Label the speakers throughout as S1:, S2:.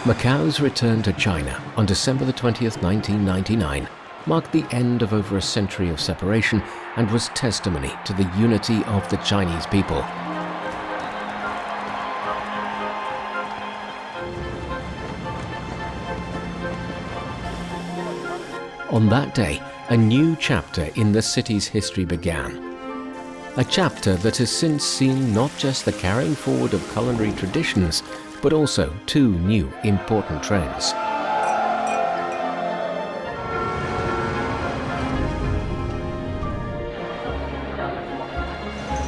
S1: Macao's return to China on December the 20th, 1999 marked the end of over a century of separation and was testimony to the unity of the Chinese people. On that day, a new chapter in the city's history began. A chapter that has since seen not just the carrying forward of culinary traditions, but also two new important trends.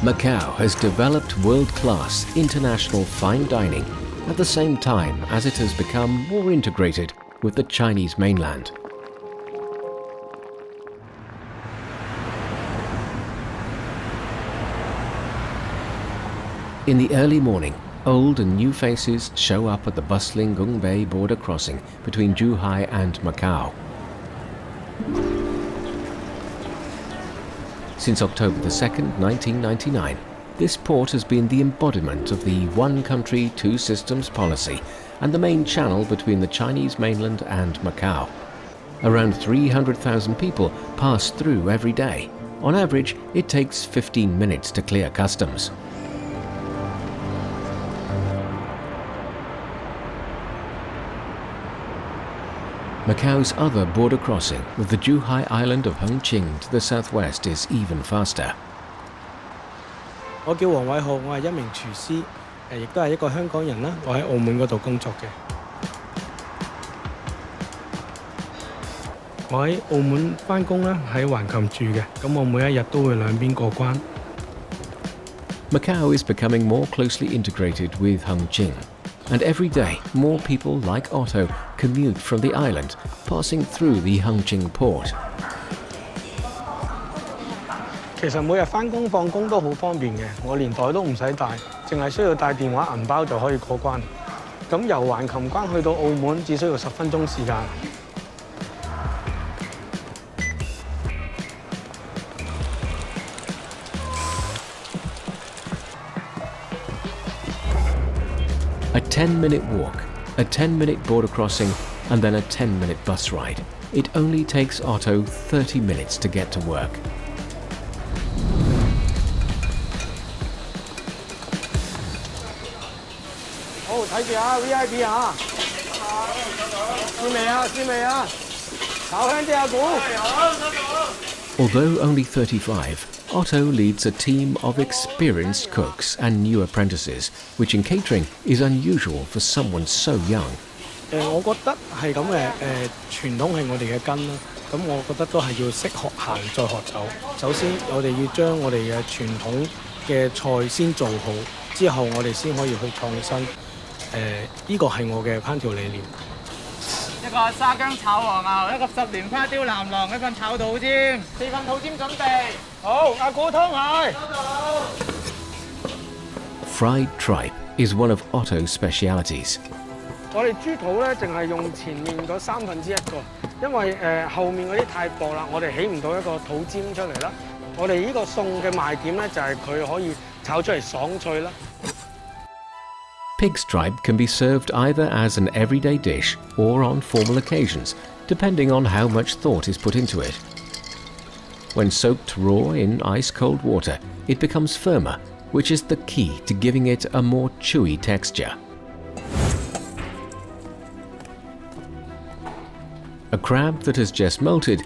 S1: Macao has developed world-class international fine dining at the same time as it has become more integrated with the Chinese mainland. In the early morning, old and new faces show up at the bustling Gongbei border crossing between Zhuhai and Macao. Since October the 2nd, 1999, this port has been the embodiment of the one country, two systems policy and the main channel between the Chinese mainland and Macao. Around 300,000 people pass through every day. On average, it takes 15 minutes to clear customs. Macao's other border crossing with the Zhuhai island of Hongqing to the southwest is even faster.
S2: 我叫黃偉浩，我係一名廚師，亦都係一個香港人啦。我喺澳門嗰度工作嘅。我喺澳門返工啦，喺橫琴住嘅。咁我每一日都會兩邊過關。
S1: Macao is becoming more closely integrated with Hongqing, and every day more people like Otto commute from the island, passing through the Hongqing port.
S2: 其實每日返工放工都好方便嘅，我連袋都唔使帶，淨係需要帶電話銀包就可以過關。咁由橫琴關去到澳門只需要10分鐘時間。
S1: A 10-minute walk, a 10-minute border crossing, and then a 10-minute bus ride. It only takes Otto 30 minutes to get to work.
S2: Oh, 睇住啊 ，VIP 啊！試未啊？試未啊？炒香啲啊，估！
S1: Although only 35, Otto leads a team of experienced cooks and new apprentices, which in catering is unusual for someone so young.
S2: 我覺得係咁嘅，傳統係我哋嘅根啦。咁我覺得都係要識學行再學走。首先，我哋要將我哋嘅傳統嘅菜先做好，之後我哋先可以去創新。呢個係我嘅烹調理念。
S3: 一個沙姜炒黃牛，一個10年花雕南郎，一份炒肚尖，4份肚尖準備。好，阿古湯蟹。
S1: Fried tripe is one of Otto's specialities.
S2: 我哋豬肚咧，淨係用前面嗰1/3個，因為後面嗰啲太薄啦，我哋起唔到一個肚尖出嚟啦。我哋呢個餸嘅賣點咧，就係佢可以炒出嚟爽脆啦。
S1: Pig stripe can be served either as an everyday dish or on formal occasions, depending on how much thought is put into it. When soaked raw in ice-cold water, it becomes firmer, which is the key to giving it a more chewy texture. A crab that has just molted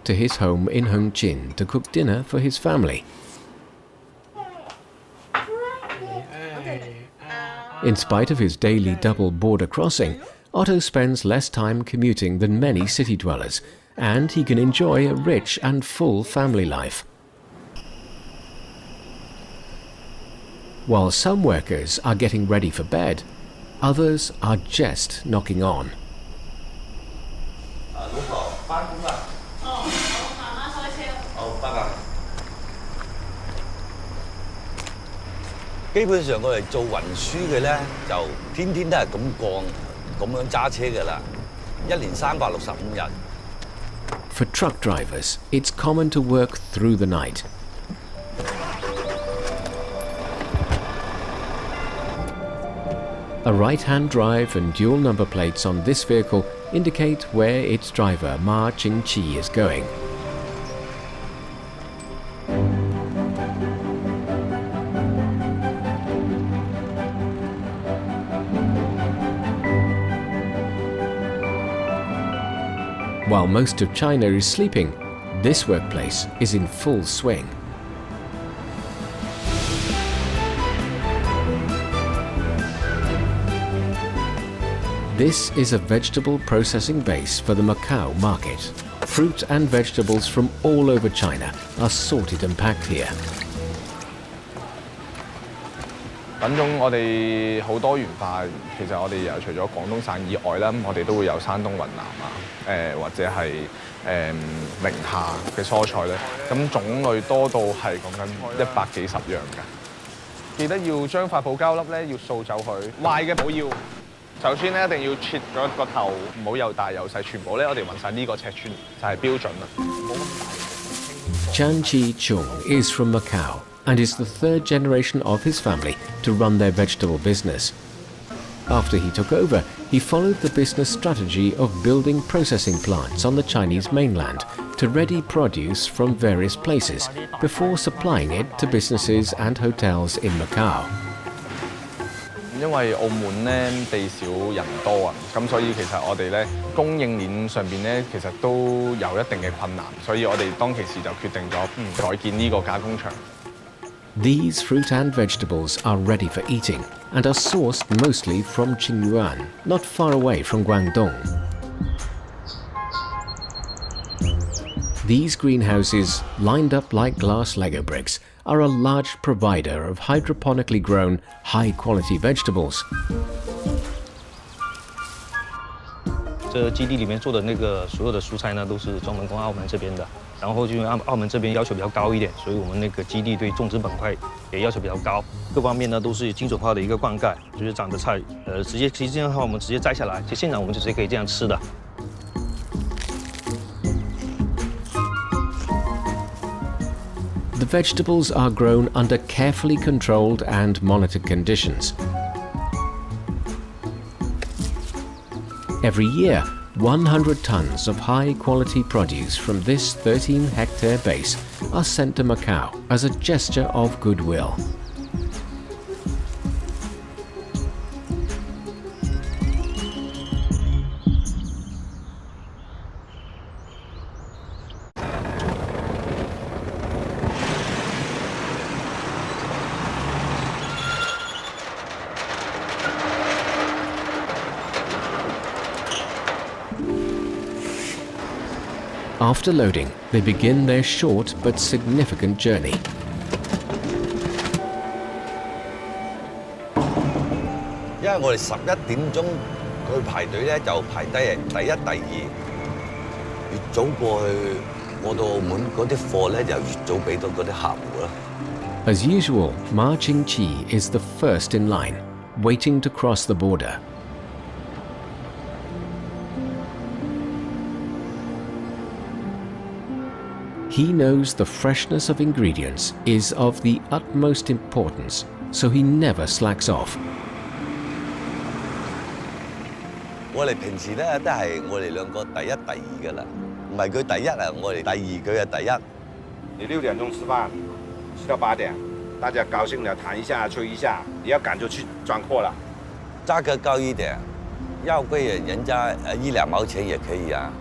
S1: back to his home in Hongqin to cook dinner for his family. In spite of his daily double border crossing, Otto spends less time commuting than many city dwellers, and he can enjoy a rich and full family life. While some workers are getting ready for bed, others are just knocking on.
S4: 基本上我哋做運輸嘅咧，就天天都係咁樣揸車㗎啦，一年365日。
S1: For truck drivers, it's common to work through the night. A right-hand drive and dual number plates on this vehicle indicate where its driver Ma Jingqi is going. While most of China is sleeping, this workplace is in full swing. This is a vegetable processing base for the Macao market. Fruit and vegetables from all over China are sorted and packed here.
S5: 品種我哋好多元化，其實我哋又除咗廣東省以外啦，我哋都會有山東、雲南啊，或者係寧夏嘅蔬菜咧，咁種類多到係講緊100幾十樣㗎。記得要將發泡膠粒咧要掃走佢，壞嘅唔好要。首先咧一定要切咗個頭，唔好又大又細，全部咧我哋揾晒呢個尺寸就係標準啦。
S1: Chan Chi-chung is from Macau and is the third generation of his family to run their vegetable business. After he took over, he followed the business strategy of building processing plants on the Chinese mainland to ready produce from various places before supplying it to businesses and hotels in Macau.
S5: 因為澳門咧地少人多啊，咁所以其實我哋咧供應鏈上邊咧其實都有一定嘅困難，所以我哋當其時就決定咗改建呢個加工場。
S1: These fruit and vegetables are ready for eating and are sourced mostly from Qingyuan, not far away from Guangdong. These greenhouses, lined up like glass Lego bricks, are a large provider of hydroponically grown, high-quality vegetables.
S6: 这基地里面做的那个所有的蔬菜呢，都是专门供澳门这边的。然后就因为澳门这边要求比较高一点，所以我们那个基地对种植板块也要求比较高，各方面呢都是精准化的一个灌溉，就是长的菜，直接其实这样的话我们直接摘下来，就现场我们就直接可以这样吃的。
S1: The vegetables are grown under carefully controlled and monitored conditions. Every year, 100 tons of high-quality produce from this 13-hectare base are sent to Macau as a gesture of goodwill. After loading, they begin their short but significant journey.
S4: 因為我哋11點鐘去排隊咧，就排低第一、第二，越早過去過到澳門嗰啲貨咧，就越早俾到嗰啲客戶啦。
S1: As usual, Ma Jingqi is the first in line, waiting to cross the border. He knows the freshness of ingredients is of the utmost importance, so he never slacks off.
S4: 我哋平時咧都係我哋兩個第一、第二㗎啦，唔係佢第一啊，我哋第二，佢係第一。
S7: 你6點鐘吃飯，吃到8點，大家高興了談一下、吹一下，你要趕就去裝貨了。
S4: 價格高一點，要貴人家1-2毛錢也可以啊。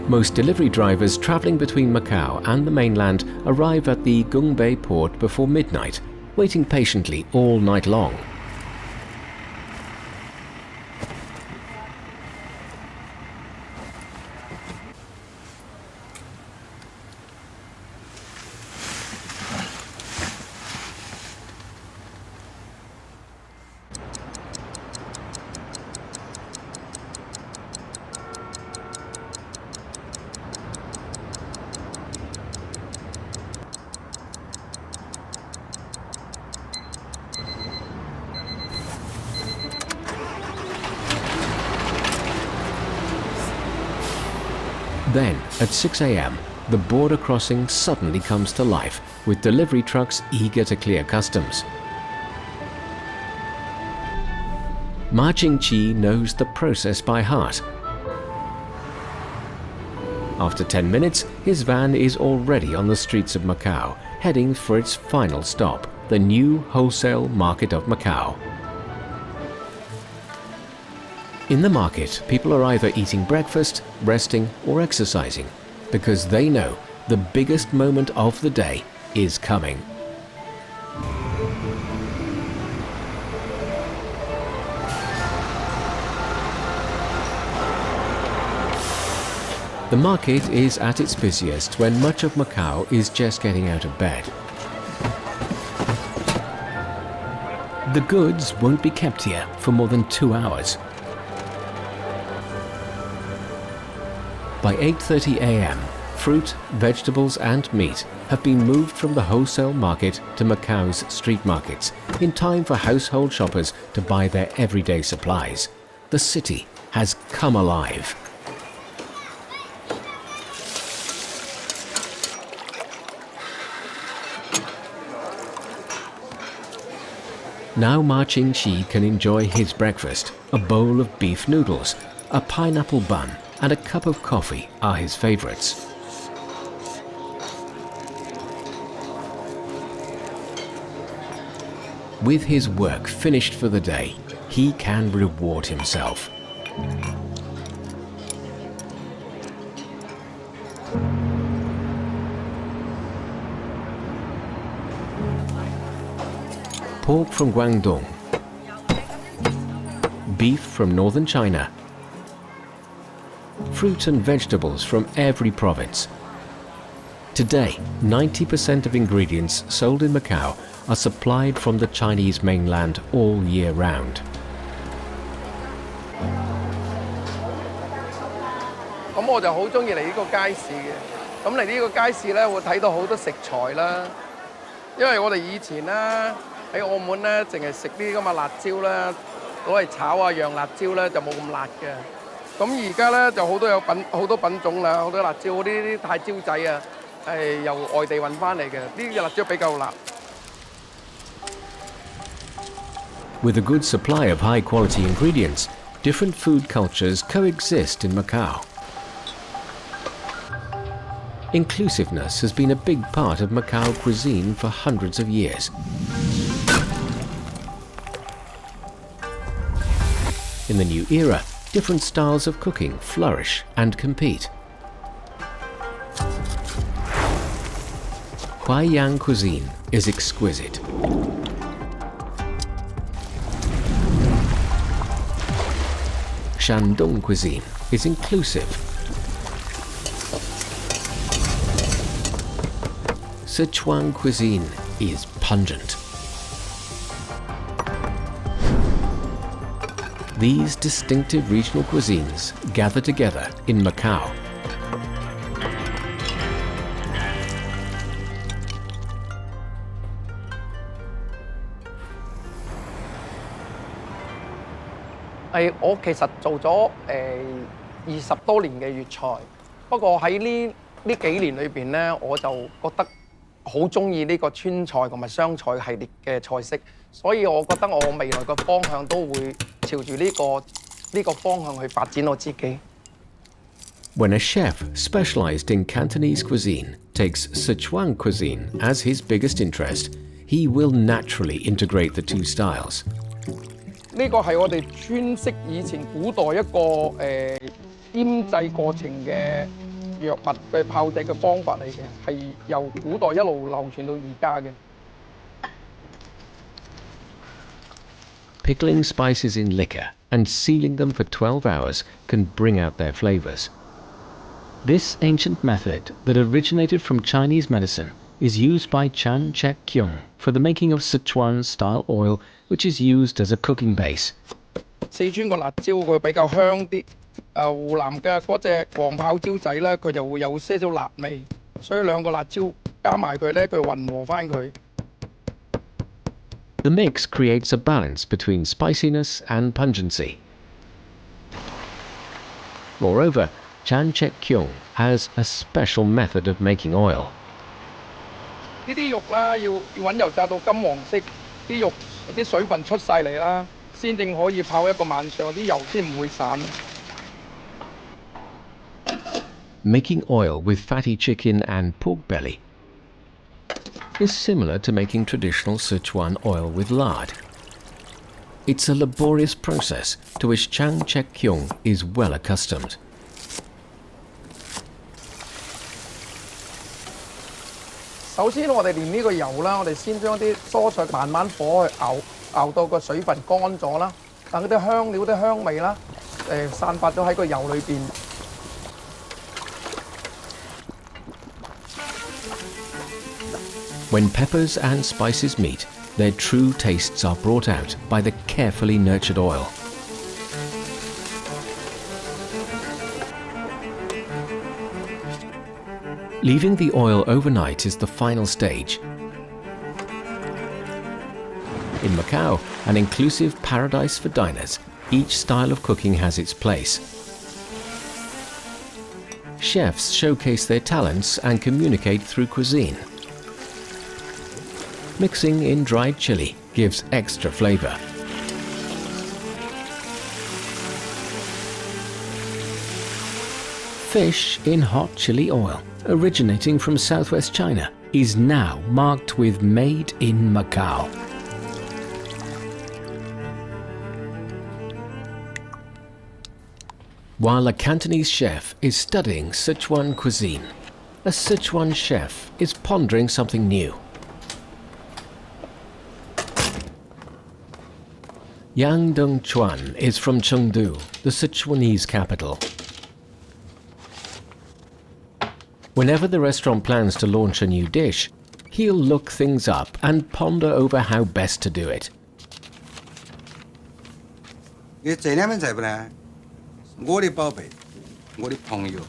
S1: Most delivery drivers travelling between Macau and the mainland arrive at the Gungbei port before midnight, waiting patiently all night long. Then, at 6 a.m., the border crossing suddenly comes to life, with delivery trucks eager to clear customs. Ma Jingqi knows the process by heart. After 10 minutes, his van is already on the streets of Macau, heading for its final stop, the new wholesale market of Macau. In the market, people are either eating breakfast, resting, or exercising, because they know the biggest moment of the day is coming. The market is at its busiest when much of Macau is just getting out of bed. The goods won't be kept here for more than 2 hours. By 8:30 a.m., fruit, vegetables and meat have been moved from the wholesale market to Macau's street markets in time for household shoppers to buy their everyday supplies. The city has come alive. Now Ma Jingqi can enjoy his breakfast. A bowl of beef noodles, a pineapple bun and a cup of coffee are his favorites. With his work finished for the day, he can reward himself. Pork from Guangdong, beef from northern China, fruit and vegetables from every province. Today, 90% of ingredients sold in Macau are supplied from the Chinese mainland all year round.
S8: 咁我就好中意嚟呢個街市嘅。咁嚟呢個街市咧，會睇到好多食材啦。因為我哋以前咧喺澳門咧，淨係食呢啲咁嘅辣椒啦，攞嚟炒啊釀辣椒咧就冇咁辣嘅。咁而家咧就好多品種啦，好多辣椒，呢啲太椒仔啊，係由外地運翻嚟嘅，呢啲辣椒比較辣。
S1: With a good supply of high-quality ingredients, different food cultures coexist in Macau. Inclusiveness has been a big part of Macau cuisine for hundreds of years. In the new era, different styles of cooking flourish and compete. Huaiyang cuisine is exquisite. Shandong cuisine is inclusive. Sichuan cuisine is pungent. These distinctive regional cuisines gather together in Macau.
S8: 我其實做咗20多年嘅粵菜，不過喺呢幾年裏邊咧，我就覺得好中意呢個川菜同埋湘菜系列嘅菜式，所以我覺得我未來嘅方向都會朝住呢個方向去發展我自己。
S1: When a chef specialized in Cantonese cuisine takes Sichuan cuisine as his biggest interest, he will naturally integrate the two styles.
S8: 呢個係我哋川式以前古代一個醃製過程嘅藥物嘅炮製嘅方法嚟嘅，係由古代一路流傳到而家嘅。
S1: Pickling spices in liquor and sealing them for 12 hours can bring out their flavors. This ancient method that originated from Chinese medicine is used by Chan Chek Kyung for the making of Sichuan-style oil, which is used as a cooking base.
S8: 四川個辣椒佢比較香啲，湖南嘅嗰隻黃泡椒仔咧，佢就會有些少辣味，所以兩個辣椒加埋佢咧，佢混和翻佢。
S1: The mix creates a balance between spiciness and pungency. Moreover, Chan Chek Kyung has a special method of making oil.
S8: 呢啲肉啦，要揾油炸到金黃色，啲肉啲水分出晒嚟啦，先正可以泡一個晚上，啲油先唔會散。
S1: Making oil with fatty chicken and pork belly is similar to making traditional Sichuan oil with lard. It's a laborious process to which Chan Chek Kyung is well accustomed.
S8: 首先我哋練呢個油啦，我哋先將啲蔬菜慢慢火去熬，熬到個水分乾咗啦，等嗰啲香料啲香味啦，散發咗喺個油裏邊。
S1: When peppers and spices meet, their true tastes are brought out by the carefully nurtured oil. Leaving the oil overnight is the final stage. In Macao, an inclusive paradise for diners, each style of cooking has its place. Chefs showcase their talents and communicate through cuisine. Mixing in dried chili gives extra flavor. Fish in hot chili oil, originating from southwest China, is now marked with Made in Macao. While a Cantonese chef is studying Sichuan cuisine, a Sichuan chef is pondering something new. Yang Dong-chuan is from Chengdu, the Sichuanese capital. Whenever the restaurant plans to launch a new dish, he'll look things up and ponder over how best to do it.
S9: 因为这两门菜不呢，我的宝贝，我的朋友，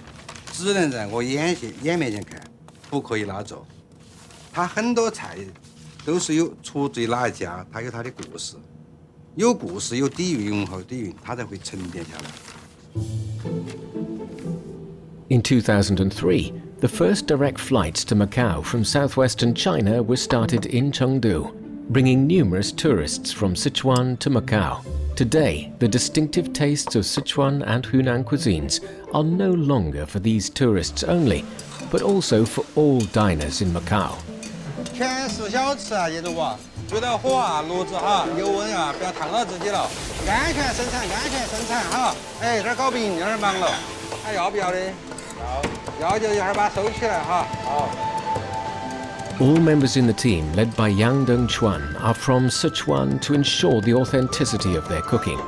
S9: 只能在我眼面前看，不可以拿走。他很多菜都是有出自于哪一家，他有他的故事。 有故事、有底蕴、永恒底蕴，它才会沉淀下来。
S1: In 2003, the first direct flights to Macau from southwestern China were started in Chengdu, bringing numerous tourists from Sichuan to Macau. Today, the distinctive tastes of Sichuan and Hunan cuisines are no longer for these tourists only, but also for all diners in Macau.
S9: 全是小吃啊，业主啊，注点火啊，炉子哈，油温啊，不要烫到自己了。安全生产，安全生产哈。哎，这儿搞饼，那儿忙了，还要不要的？要就一会儿把它收起来哈。好。
S1: All members in the team, led by Yang Dong-chuan, are from Sichuan to ensure the authenticity of their cooking.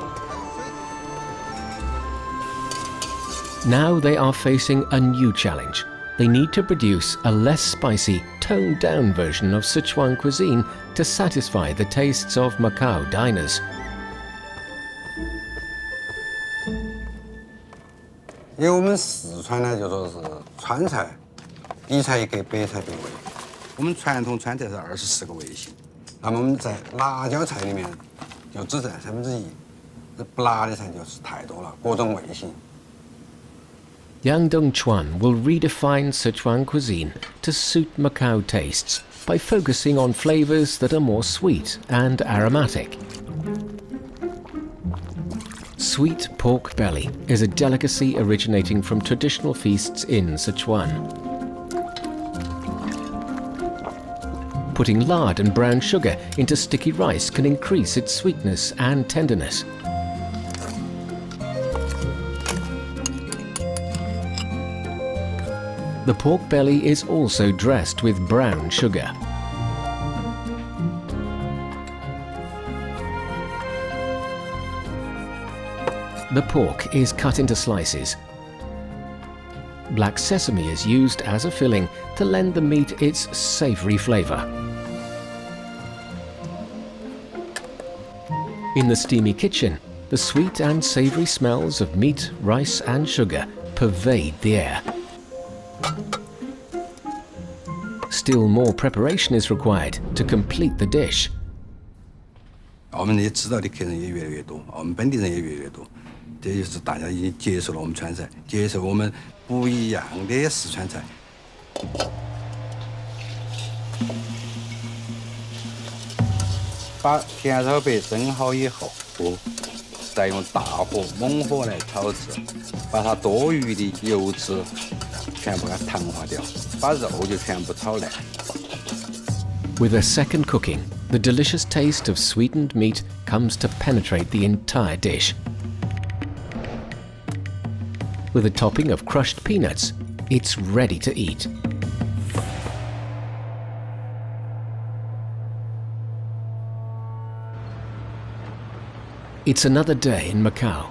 S1: Now they are facing a new challenge. They need to produce a less spicy, toned-down version of Sichuan cuisine to satisfy the tastes of Macau diners.
S9: 因为我们四川呢，就说是川菜，一菜一格，百菜百味。我们传统川菜是24个味型，那么我们在辣椒菜里面就只占1/3，这不辣的菜就是太多了，各种味型。
S1: Yang Dong-chuan will redefine Sichuan cuisine to suit Macau tastes by focusing on flavors that are more sweet and aromatic. Sweet pork belly is a delicacy originating from traditional feasts in Sichuan. Putting lard and brown sugar into sticky rice can increase its sweetness and tenderness. The pork belly is also dressed with brown sugar. The pork is cut into slices. Black sesame is used as a filling to lend the meat its savoury flavour. In the steamy kitchen, the sweet and savoury smells of meat, rice and sugar pervade the air. Still more preparation is required to complete the dish.
S9: 我们也知道的客人也越来越多，我们本地人也越来越多，这就是大家已经接受了我们川菜，接受我们不一样的四川菜。把甜炒白蒸好以后，再用大火猛火来炒制，把它多余的油脂全部给它糖化掉，把肉就全部炒烂。
S1: With a second cooking, the delicious taste of sweetened meat comes to penetrate the entire dish. With a topping of crushed peanuts, it's ready to eat. It's another day in Macao.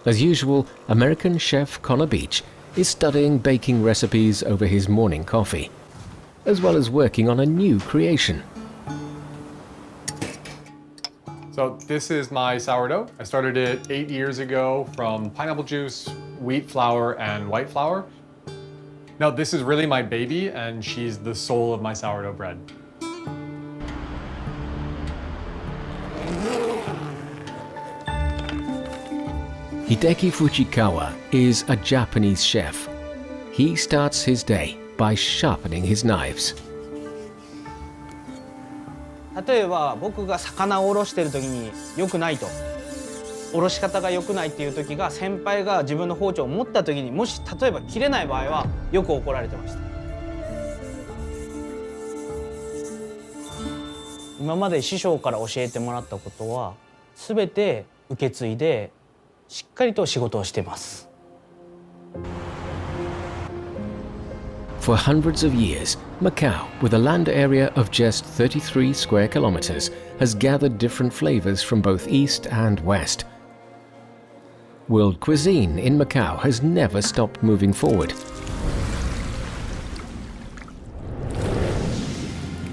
S1: As usual, American chef Connor Beach is studying baking recipes over his morning coffee, as well as working on a new creation.
S5: So this is my sourdough. I started it 8 years ago from pineapple juice, wheat flour, and white flour. Now this is really my baby, and she's the soul of my sourdough bread.
S1: Hideki Fujikawa is a Japanese chef. He starts his day by sharpening his knives.
S3: 例えば僕が魚をおろしてる時に良くないと、おろし方が良くないっていう時が先輩が自分の包丁を持った時にもし例えば切れない場合はよく怒られてました。今まで師匠から教えてもらったことは全て受け継いでしっかりと仕事をしています。
S1: For hundreds of years, Macao, with a land area of just 33 square kilometers, has gathered different flavors from both east and west. World cuisine in Macao has never stopped moving forward.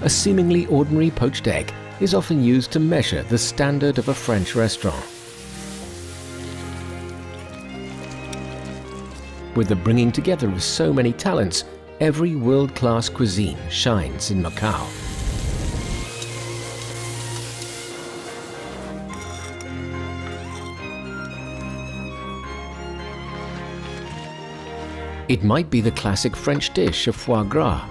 S1: A seemingly ordinary poached egg is often used to measure the standard of a French restaurant. With the bringing together of so many talents, every world-class cuisine shines in Macao. It might be the classic French dish of foie gras,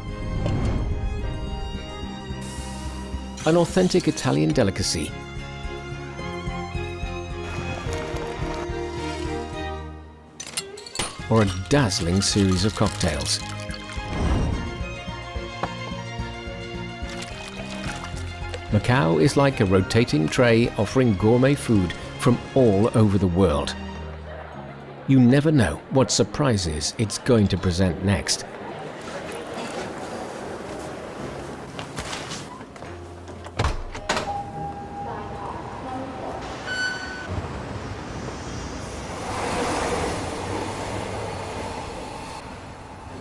S1: an authentic Italian delicacy, or a dazzling series of cocktails. Macao is like a rotating tray offering gourmet food from all over the world. You never know what surprises it's going to present next.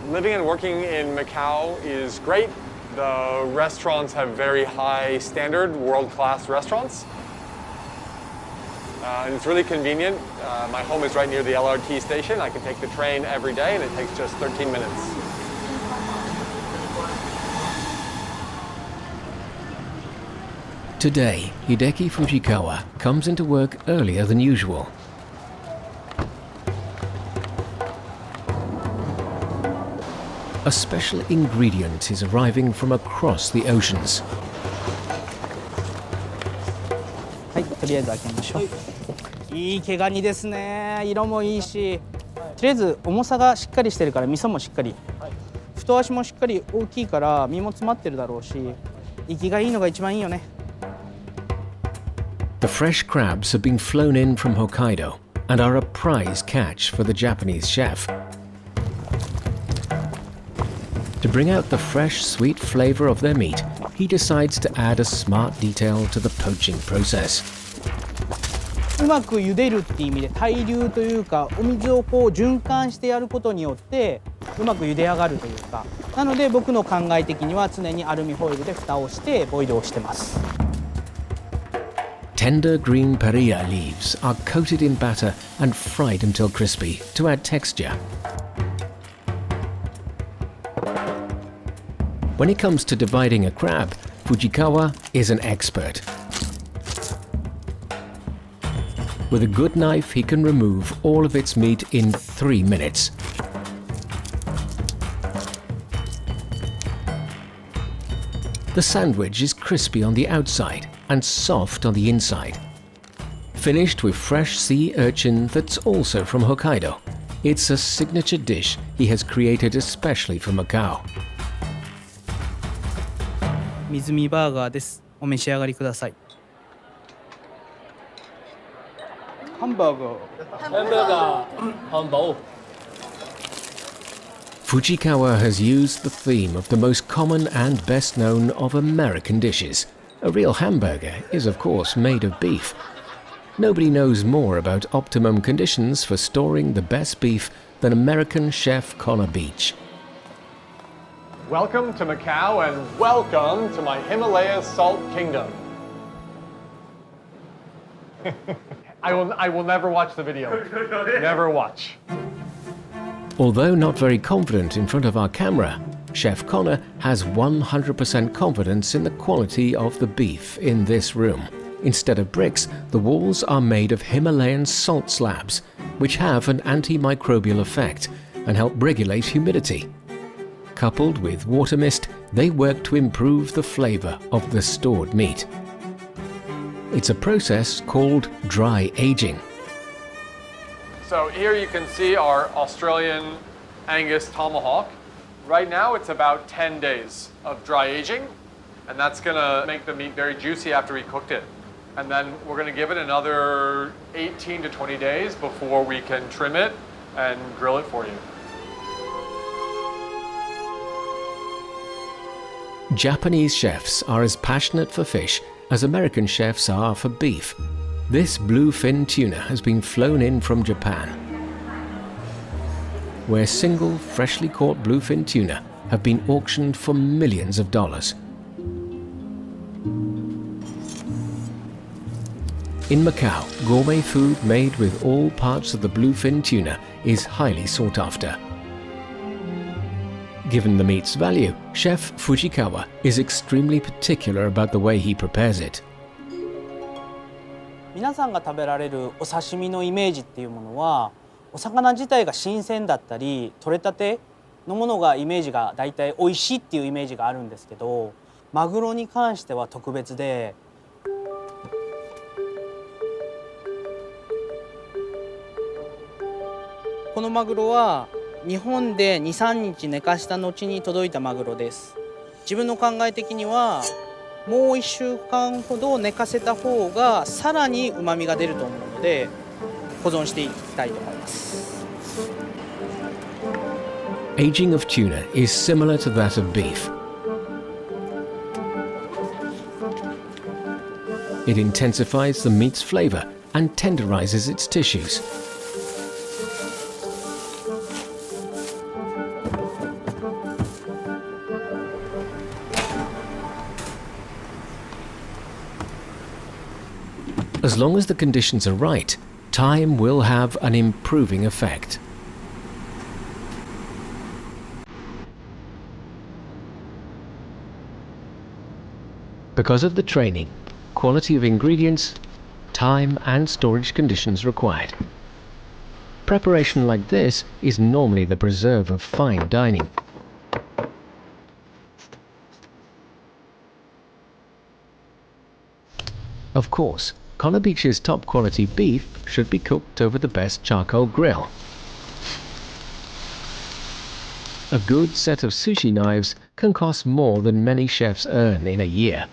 S5: Living and working in Macau is great. The restaurants have very high standard, world-class restaurants. And it's really convenient. My home is right near the LRT station. I can take the train every day and it takes just 13 minutes.
S1: Today, Hideki Fujikawa comes into work earlier than usual. A special ingredient is arriving from across the oceans.
S3: はい、とりあえず開けましょう。いい毛ガニですね。色もいいし、とりあえず重さがしっかりしてるから味噌もしっかり。太足もしっかり大きいから身も詰まってるだろうし、生きがいいのが一番いいよね。
S1: The fresh crabs have been flown in from Hokkaido and are a prize catch for the Japanese chef. To bring out the fresh, sweet flavor of their meat, he decides to add a smart detail to the poaching process.
S3: うまく茹でるっていう意味で対流というかお水をこう循環してやることによってうまく茹で上がるというかなので僕の考え的には常にアルミホイルで蓋をしてボイルをしてます。
S1: Tender green perilla leaves are coated in batter and fried until crispy to add texture. When it comes to dividing a crab, Fujikawa is an expert. With a good knife, he can remove all of its meat in 3 minutes. The sandwich is crispy on the outside and soft on the inside. Finished with fresh sea urchin that's also from Hokkaido. It's a signature dish he has created especially for Macau.
S3: 水煮バーガーです。お召し上がりください。ハンバーガー。
S1: Fujikawa has used the theme of the most common and best known of American dishes. A real hamburger is of course made of beef. Nobody knows more about optimum conditions for storing the best beef than American chef Connor Beach.
S5: Welcome to Macau and welcome to my Himalaya Salt Kingdom. I will never watch the video. Never watch.
S1: Although not very confident in front of our camera, Chef Connor has 100% confidence in the quality of the beef in this room. Instead of bricks, the walls are made of Himalayan salt slabs, which have an antimicrobial effect and help regulate humidity. Coupled with water mist, they work to improve the flavor of the stored meat. It's a process called dry aging.
S5: So here you can see our Australian Angus tomahawk. Right now it's about 10 days of dry aging, and that's gonna make the meat very juicy after we cooked it. And then we're gonna give it another 18 to 20 days before we can trim it and grill it for you.
S1: Japanese chefs are as passionate for fish as American chefs are for beef. This bluefin tuna has been flown in from Japan, where single, freshly caught bluefin tuna have been auctioned for millions of dollars. In Macau, gourmet food made with all parts of the bluefin tuna is highly sought after. Given the meat's value, Chef Fujikawa is extremely particular about the way he prepares it.
S3: 皆さんが食べられるお刺身のイメージっていうものはお魚自体が新鮮だったり取れたてのものがイメージがだいたい美味しいっていうイメージがあるんですけどマグロに関しては特別でこのマグロは日本で 2,3 日寝かした後に届いたマグロです。自分の考え的にはもう1週間ほど寝かせた方がさらに旨味が出ると思うので保存していきたいと思います。
S1: Aging of tuna is similar to that of beef. It intensifies the meat's flavor and tenderizes its tissues. As long as the conditions are right, time will have an improving effect. Because of the training, quality of ingredients, time and storage conditions required. Preparation like this is normally the preserve of fine dining. Of course, Connor Beach's top quality beef should be cooked over the best charcoal grill. A good set of sushi knives can cost more than many chefs earn in a year.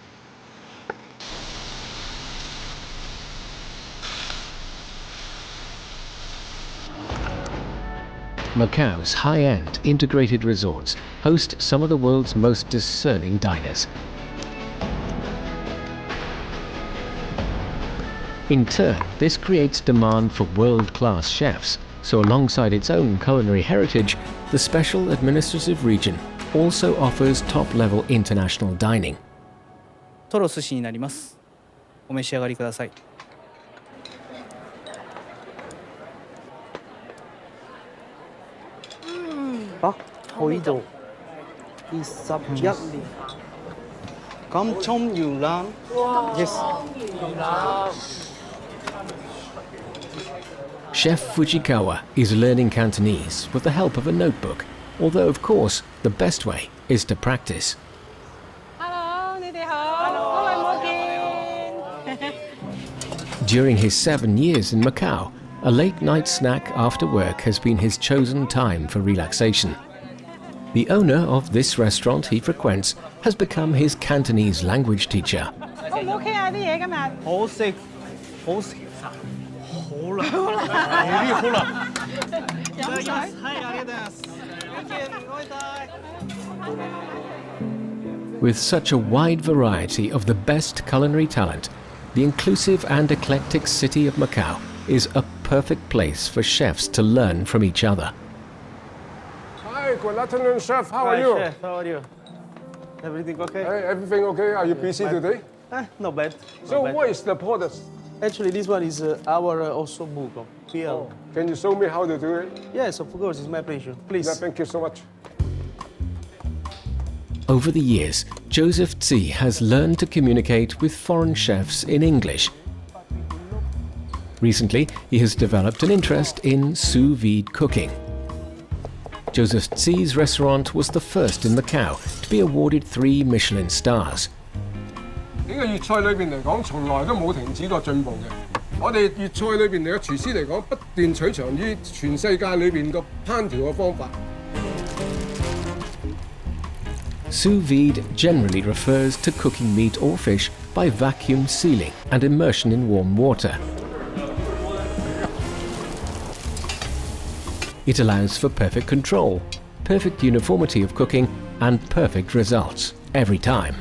S1: Macao's high-end integrated resorts host some of the world's most discerning diners. In turn, this creates demand for world-class chefs, so alongside its own culinary heritage, the Special Administrative Region also offers top-level international dining.
S3: トロ寿司になります。お召し上がりください。啊，好呢度21年。咁葱魚腩 ，yes。
S1: Chef Fujikawa is learning Cantonese with the help of a notebook, although of course the best way is to practice.
S10: Hello， 你哋好，好耐冇見。
S1: During his 7 years in Macau, a late-night snack after work has been his chosen time for relaxation. The owner of this restaurant he frequents has become his Cantonese language teacher.
S10: 好唔好傾下啲嘢今日？
S3: 好食，好食，好啦，好啦，
S10: 飲水。
S3: 係啊，唔該晒。
S1: With such a wide variety of the best culinary talent, the inclusive and eclectic city of Macau is a perfect place for chefs to learn from each other.
S11: Hi, good afternoon, chef. How are you?
S3: Chef, how are you? Everything okay?
S11: Hey, everything okay? Are you busy today?
S3: Not bad.
S11: So, what is the product?
S3: Actually, this one is our also book of PL.
S11: Can you show me how to do it?
S3: Yes, of course, it's my pleasure. Please.
S11: Yeah, thank you so much.
S1: Over the years, Joseph Tsi has learned to communicate with foreign chefs in English. Recently, he has developed an interest in sous vide cooking. Joseph Tsi's restaurant was the first in Macau to be awarded 3 Michelin stars.
S11: 呢個粵菜裏邊嚟講，從來都冇停止過進步嘅。我哋粵菜裏邊嚟嘅廚師嚟講，不斷取長於全世界裏邊個烹調嘅方法。
S1: Sous vide generally refers to cooking meat or fish by vacuum sealing and immersion in warm water. It allows for perfect control, perfect uniformity of cooking, and perfect results every time.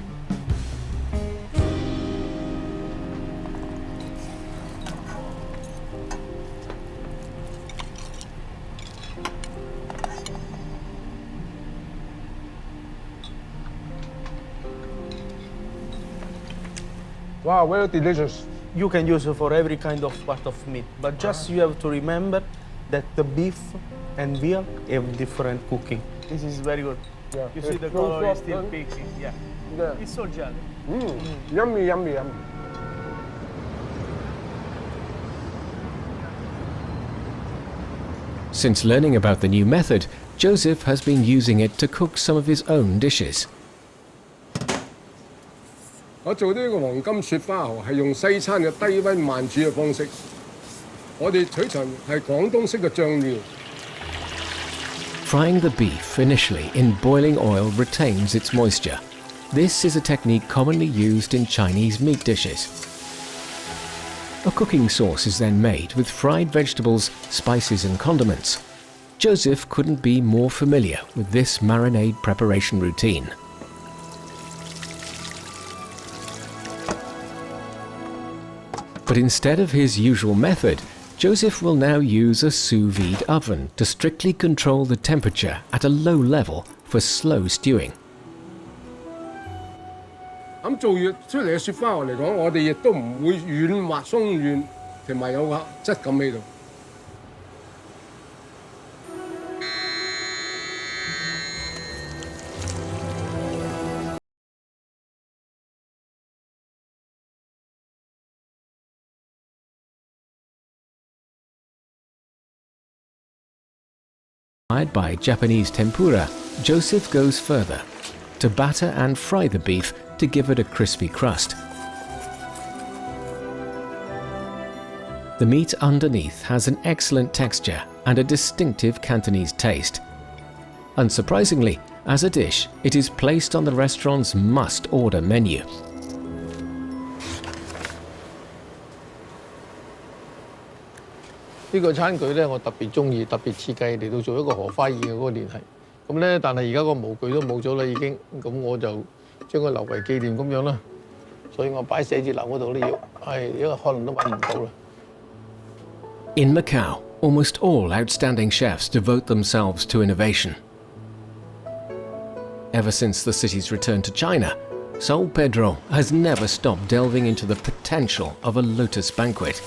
S11: Wow, very delicious.
S3: You can use it for every kind of part of meat, but just you have to remember that the beef and veal have different cooking. This is very good.
S11: Yeah.
S3: You see the color is still pixie. Yeah. It's so jelly.
S11: Yummy, yummy, yummy.
S1: Since learning about the new method, Joseph has been using it to cook some of his own dishes.
S11: 我做呢個黃金雪花蠔係用西餐嘅低溫慢煮嘅方式。我哋取材係廣東式嘅醬料。
S1: Frying the beef initially in boiling oil retains its moisture. This is a technique commonly used in Chinese meat dishes. A cooking sauce is then made with fried vegetables, spices and condiments. Joseph couldn't be more familiar with this marinade preparation routine. But instead of his usual method, Joseph will now use a sous vide oven to strictly control the temperature at a low level for slow stewing.
S11: 咁做出嚟嘅雪花蠔嚟講，我哋亦都唔會軟滑鬆軟，同埋有個質感喺度。
S1: Inspired by Japanese tempura, Joseph goes further to batter and fry the beef to give it a crispy crust. The meat underneath has an excellent texture and a distinctive Cantonese taste. Unsurprisingly, as a dish, it is placed on the restaurant's must-order menu.
S8: 呢個餐具咧，我特別中意，特別設計嚟到做一個荷花葉嘅嗰個聯繫。咁咧，但係而家個模具都冇咗啦，已經。咁我就將佢留為紀念咁樣啦。所以我擺寫字樓嗰度都要，因為可能都揾唔到啦。
S1: In Macau, almost all outstanding chefs devote themselves to innovation. Ever since the city's return to China, Saul Pedro has never stopped delving into the potential of a lotus banquet.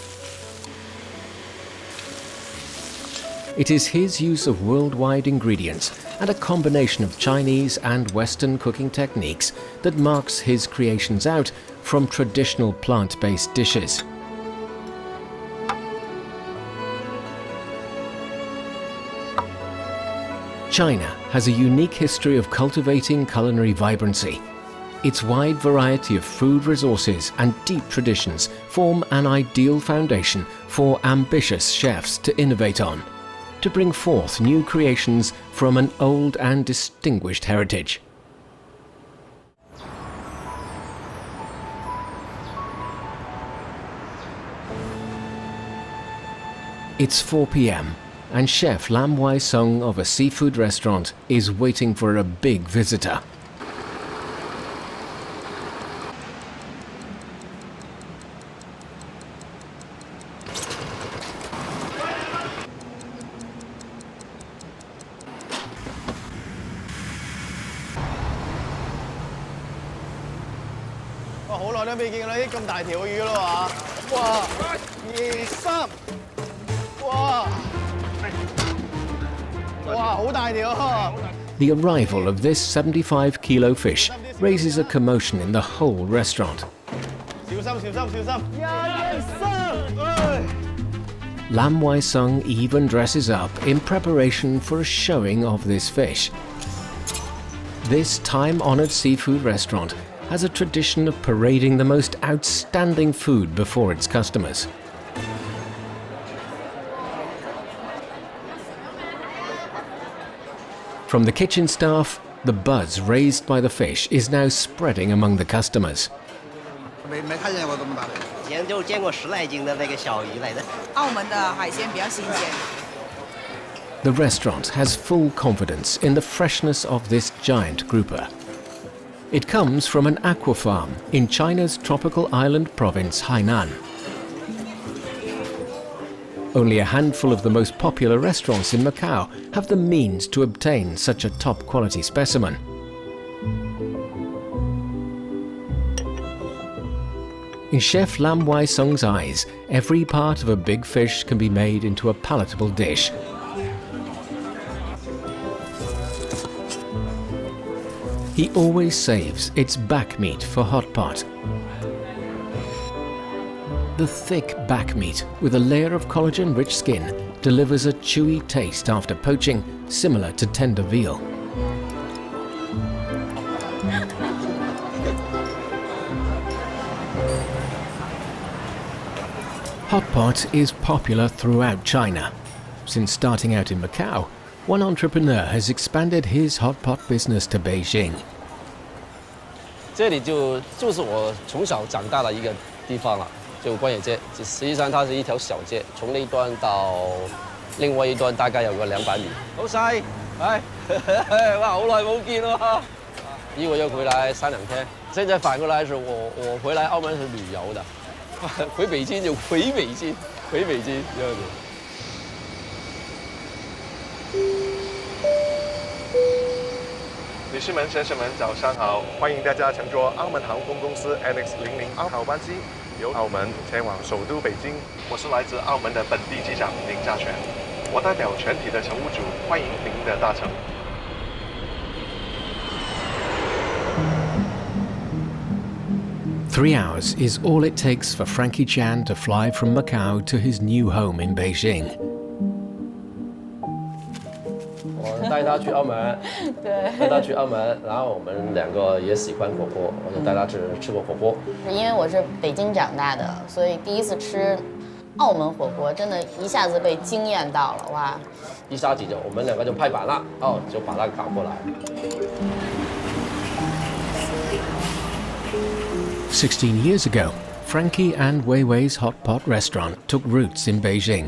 S1: It is his use of worldwide ingredients and a combination of Chinese and Western cooking techniques that marks his creations out from traditional plant-based dishes. China has a unique history of cultivating culinary vibrancy. Its wide variety of food resources and deep traditions form an ideal foundation for ambitious chefs to innovate on, to bring forth new creations from an old and distinguished heritage. It's 4 p.m. and Chef Lam Wai Sung of a seafood restaurant is waiting for a big visitor. The arrival of this 75-kilo fish raises a commotion in the whole restaurant. Lam Wai Sung even dresses up in preparation for a showing of this fish. This time-honored seafood restaurant has a tradition of parading the most outstanding food before its customers. From the kitchen staff, the buzz raised by the fish is now spreading among the customers. The restaurant has full confidence in the freshness of this giant grouper. It comes from an aqua farm in China's tropical island province Hainan. Only a handful of the most popular restaurants in Macau have the means to obtain such a top-quality specimen. In Chef Lam Wai Sung's eyes, every part of a big fish can be made into a palatable dish. He always saves its back meat for hot pot. The thick back meat with a layer of collagen-rich skin delivers a chewy taste after poaching, similar to tender veal. Hot pot is popular throughout China. Since starting out in Macau, one entrepreneur has expanded his hot pot business to Beijing.
S12: 这里就是我从小长大的一个地方了。 就关野街，实际上它是一条小街，从那一端到另外一端大概有个200米。好晒，哎，哇，好耐冇見喎！一個月回來3、2天。現在反過來是我回來澳門是旅遊的，回北京就回北京，回北京這樣子。
S5: 女士们、先生们，早上好！欢迎大家乘坐澳门航空公司 NX00号班机。 由澳门前往首都北京，我是来自澳门的本地机长林家全，我代表全体的乘务组欢迎您的搭乘。
S1: 3 hours is all it takes for Frankie Chan to fly from Macau to his new home in Beijing.
S12: 我帶他去澳門，帶他去澳門，然後我們兩個也喜歡火鍋，我就帶他吃過火鍋。
S13: 因為我是北京長大的，所以第一次吃澳門火鍋，真的一下子被驚豔到了，哇！
S12: 一下子我們兩個就拍板了，就把他搞過來。
S1: 16 years ago, Frankie and Wei Wei's hot pot restaurant took roots in Beijing.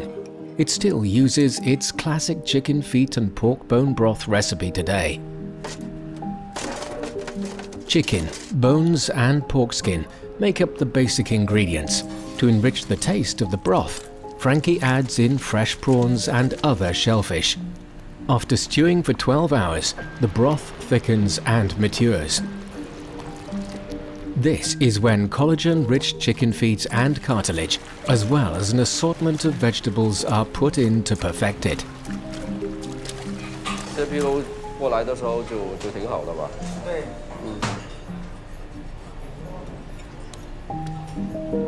S1: it still uses its classic chicken feet and pork bone broth recipe today. Chicken, bones and pork skin make up the basic ingredients. To enrich the taste of the broth, Frankie adds in fresh prawns and other shellfish. After stewing for 12 hours, the broth thickens and matures. This is when collagen-rich chicken feet and cartilage, as well as an assortment of vegetables, are put in to perfect it.
S12: 这批肉过来的时候就挺好的吧？对。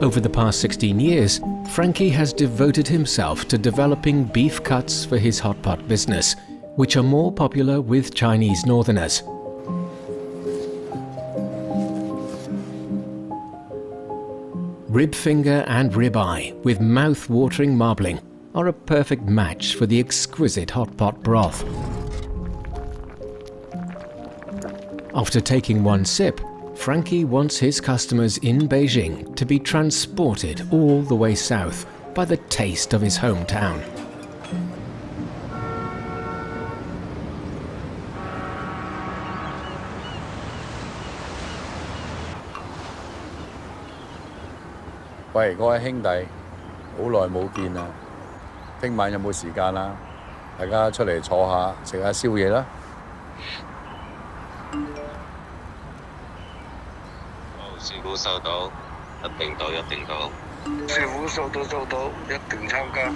S1: Over the past 16 years, Frankie has devoted himself to developing beef cuts for his hot pot business, which are more popular with Chinese northerners. Rib finger and rib eye with mouth-watering marbling are a perfect match for the exquisite hot pot broth. After taking one sip, Frankie wants his customers in Beijing to be transported all the way south by the taste of his hometown.
S14: 喂，各位兄弟，好耐冇見啦！聽晚有冇時間啊？大家出嚟坐下，食下宵夜啦！
S15: 師傅收到，一定到，一定到。
S16: 師傅收到，收到，一定參加。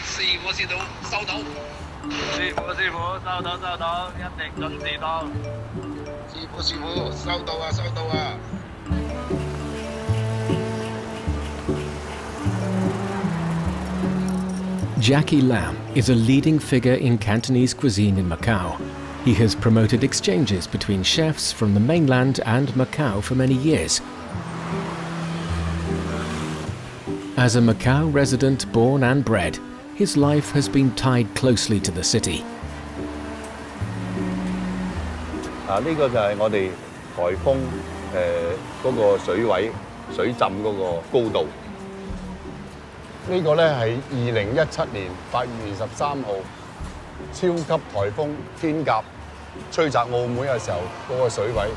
S16: 師傅收到，收到。師傅收到，收到，一定準時到。師傅收到啊，收到啊。
S1: Jackie Lam is a leading figure in Cantonese cuisine in Macau. He has promoted exchanges between chefs from the mainland and Macau for many years. As a Macau resident born and bred, his life has been tied closely to the city.
S14: 呢個就係我哋颱風嗰個水位、水浸嗰個高度。呢個咧係2017年8月23號超級颱風天鴿吹襲澳門嘅時候嗰個水位。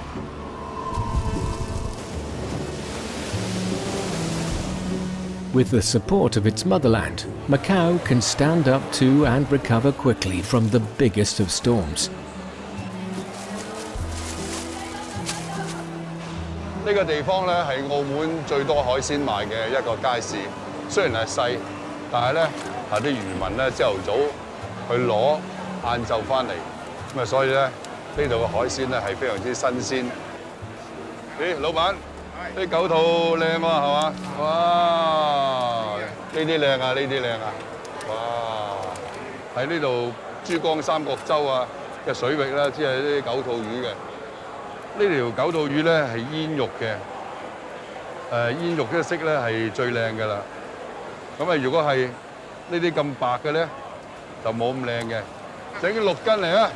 S1: With the support of its motherland, Macau can stand up to and recover quickly from the biggest of storms.
S14: 呢個地方咧係澳門最多海鮮賣嘅一個街市。 雖然係細，但係咧啲漁民咧朝頭早去攞，晏晝翻嚟，咁啊所以咧呢度嘅海鮮咧係非常之新鮮。咦，老闆，啲九肚靚喎，係嘛？哇！呢啲靚啊，呢啲靚啊！哇！喺呢度珠江三角洲啊嘅水域咧，只係啲九肚魚嘅。呢條九肚魚咧係煙肉嘅，煙肉嘅色咧係最靚㗎啦。 咁啊，如果係呢啲咁白嘅咧，就冇咁靚嘅。整6斤嚟啊！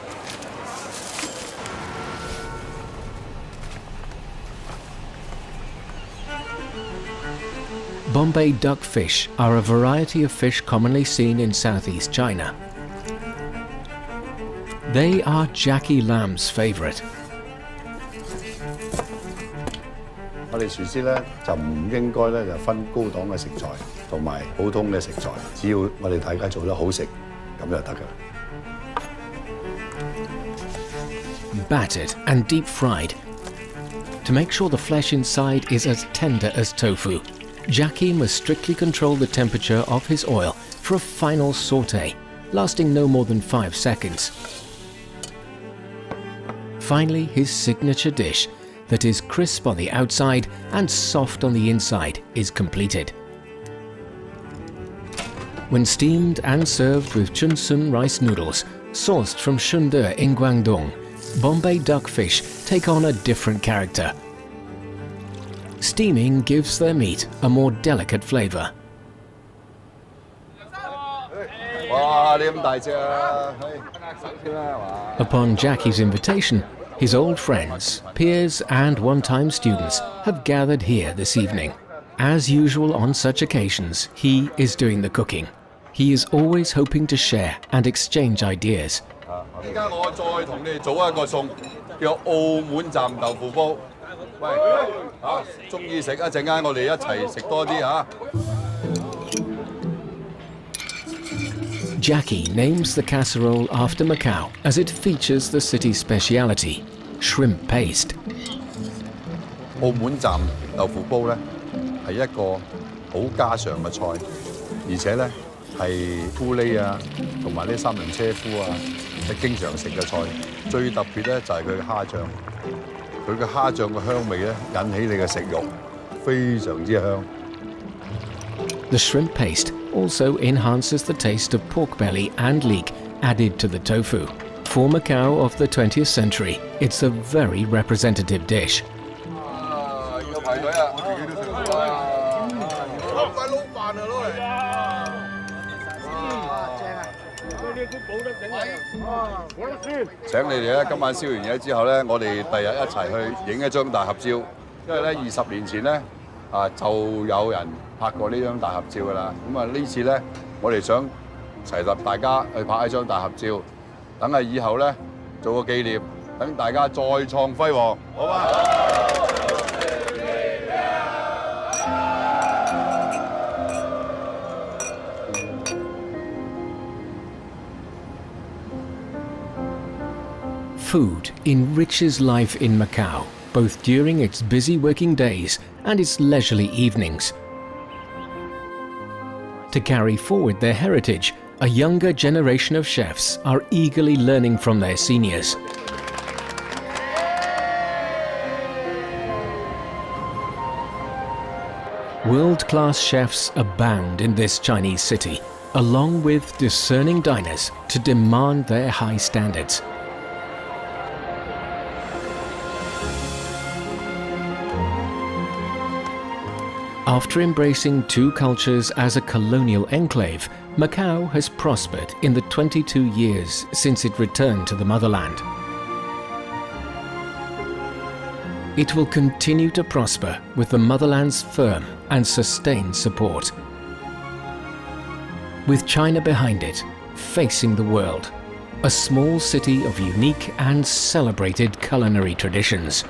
S1: Bombay duckfish are a variety of fish commonly seen in southeast China. They are Jackie Lam's favourite.
S14: 我哋廚師咧就唔應該咧就分高檔嘅食材同埋普通嘅食材，只要我哋大家做得好食，咁就得㗎。
S1: Battered and deep fried. To make sure the flesh inside is as tender as tofu, Jackie must strictly control the temperature of his oil for a final sauté, lasting no more than 5 seconds. Finally, his signature dish, that is crisp on the outside and soft on the inside, is completed. When steamed and served with chunsun rice noodles, sourced from Shunde in Guangdong, Bombay duckfish take on a different character. Steaming gives their meat a more delicate flavour.
S14: 哇！你咁大隻啊！手先啦，係嘛？
S1: Upon Jackie's invitation, his old friends, peers and one-time students have gathered here this evening. As usual on such occasions, he is doing the cooking. He is always hoping to share and exchange ideas.
S14: 依家我再同你哋做一個餸，叫澳門站豆腐煲。喂，中意食一陣間我哋一齊食多啲嚇。
S1: Jackie names the casserole after Macao as it features the city's speciality, shrimp paste.
S14: 澳門站豆腐煲咧係一個好家常嘅菜，而且咧係咕喱啊，同埋呢三輪車夫啊，係經常食嘅菜。最特別咧就係佢嘅蝦醬，佢嘅蝦醬嘅香味咧引起你嘅食慾，非常之香。
S1: The shrimp paste also enhances the taste of pork belly and leek added to the tofu. For Macao of the 20th century, it's a very representative dish.
S14: 要排隊啊！我自己都食到啊！好鬼撈飯啊，攞嚟！請你哋咧，今晚燒完嘢之後咧，我哋第日一齊去影一張大合照，因為咧20年前咧就有人拍過呢張大合照㗎啦。咁呢次咧，我哋想齊集大家去拍一張大合照，等係以後咧做個紀念，等大家再創輝煌，好嘛？Food
S1: enriches life in Macao, both during its busy working days and its leisurely evenings. To carry forward their heritage, a younger generation of chefs are eagerly learning from their seniors. World-class chefs abound in this Chinese city, along with discerning diners to demand their high standards. After embracing two cultures as a colonial enclave, Macao has prospered in the 22 years since it returned to the motherland. It will continue to prosper with the motherland's firm and sustained support. With China behind it, facing the world, a small city of unique and celebrated culinary traditions.